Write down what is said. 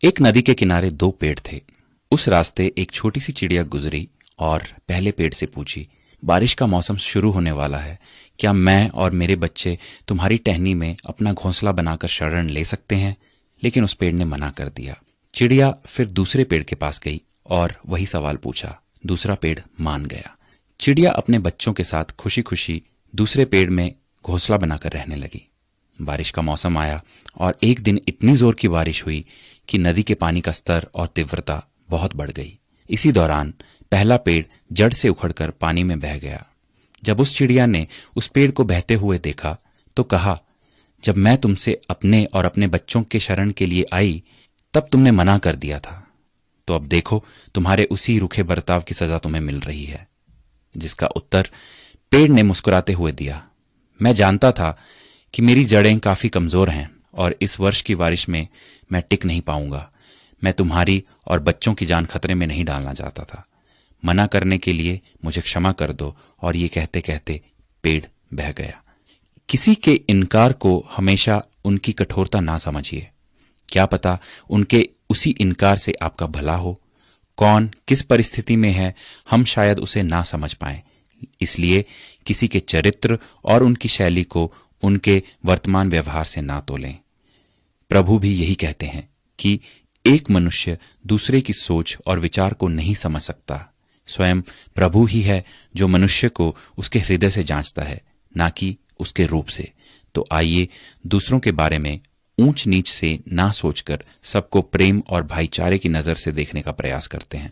एक नदी के किनारे दो पेड़ थे। उस रास्ते एक छोटी सी चिड़िया गुजरी और पहले पेड़ से पूछी, बारिश का मौसम शुरू होने वाला है, क्या मैं और मेरे बच्चे तुम्हारी टहनी में अपना घोंसला बनाकर शरण ले सकते हैं? लेकिन उस पेड़ ने मना कर दिया। चिड़िया फिर दूसरे पेड़ के पास गई और वही सवाल पूछा। दूसरा पेड़ मान गया। चिड़िया अपने बच्चों के साथ खुशी खुशी दूसरे पेड़ में घोंसला बनाकर रहने लगी। बारिश का मौसम आया और एक दिन इतनी जोर की बारिश हुई कि नदी के पानी का स्तर और तीव्रता बहुत बढ़ गई। इसी दौरान पहला पेड़ जड़ से उखड़कर पानी में बह गया। जब उस चिड़िया ने उस पेड़ को बहते हुए देखा तो कहा, जब मैं तुमसे अपने और अपने बच्चों के शरण के लिए आई तब तुमने मना कर दिया था, तो अब देखो तुम्हारे उसी रूखे बर्ताव की सजा तुम्हें मिल रही है। जिसका उत्तर पेड़ ने मुस्कुराते हुए दिया, मैं जानता था कि मेरी जड़ें काफी कमजोर हैं और इस वर्ष की बारिश में मैं टिक नहीं पाऊंगा। मैं तुम्हारी और बच्चों की जान खतरे में नहीं डालना चाहता था। मना करने के लिए मुझे क्षमा कर दो। और ये कहते कहते पेड़ बह गया। किसी के इनकार को हमेशा उनकी कठोरता ना समझिए। क्या पता उनके उसी इनकार से आपका भला हो। कौन किस परिस्थिति में है हम शायद उसे ना समझ पाए, इसलिए किसी के चरित्र और उनकी शैली को उनके वर्तमान व्यवहार से ना तोलें। प्रभु भी यही कहते हैं कि एक मनुष्य दूसरे की सोच और विचार को नहीं समझ सकता। स्वयं प्रभु ही है जो मनुष्य को उसके हृदय से जांचता है, ना कि उसके रूप से। तो आइए दूसरों के बारे में ऊंच नीच से ना सोचकर सबको प्रेम और भाईचारे की नजर से देखने का प्रयास करते हैं।